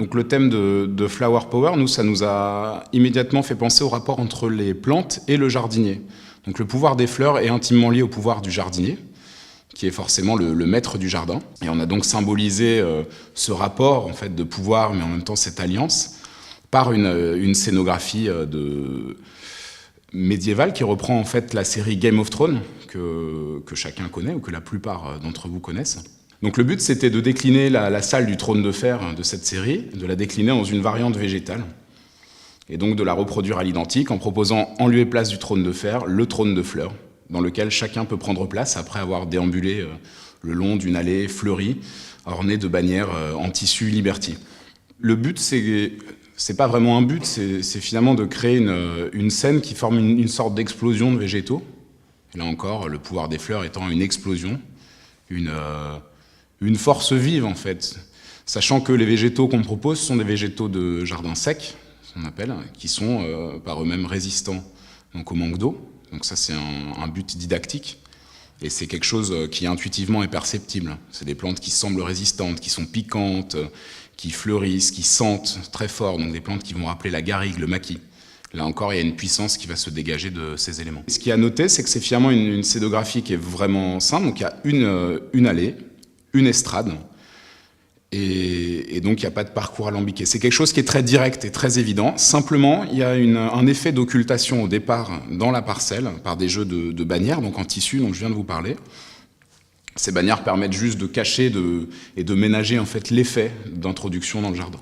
Donc le thème de Flower Power, nous, ça nous a immédiatement fait penser au rapport entre les plantes et le jardinier. Donc le pouvoir des fleurs est intimement lié au pouvoir du jardinier, qui est forcément le maître du jardin. Et on a donc symbolisé ce rapport en fait, de pouvoir, mais en même temps cette alliance, par une scénographie médiévale qui reprend en fait la série Game of Thrones, que chacun connaît, ou que la plupart d'entre vous connaissent. Donc le but, c'était de décliner la salle du trône de fer de cette série, de la décliner dans une variante végétale, et donc de la reproduire à l'identique en proposant en lieu et place du trône de fer le trône de fleurs, dans lequel chacun peut prendre place après avoir déambulé le long d'une allée fleurie, ornée de bannières en tissu Liberty. Le but, c'est pas vraiment un but, c'est finalement de créer une scène qui forme une sorte d'explosion de végétaux. Et là encore, le pouvoir des fleurs étant une explosion, une force vive en fait. Sachant que les végétaux qu'on propose sont des végétaux de jardin sec, on appelle, qui sont par eux-mêmes résistants donc, au manque d'eau. Donc ça, c'est un but didactique. Et c'est quelque chose qui intuitivement est perceptible. C'est des plantes qui semblent résistantes, qui sont piquantes, qui fleurissent, qui sentent très fort. Donc des plantes qui vont rappeler la garrigue, le maquis. Là encore, il y a une puissance qui va se dégager de ces éléments. Ce qu'il y a à noter, c'est que c'est finalement une scénographie qui est vraiment simple. Donc il y a une allée, une estrade, et donc il n'y a pas de parcours alambiqué. C'est quelque chose qui est très direct et très évident. Simplement, il y a un effet d'occultation au départ dans la parcelle par des jeux de bannières, donc en tissu dont je viens de vous parler. Ces bannières permettent juste de cacher et de ménager en fait l'effet d'introduction dans le jardin.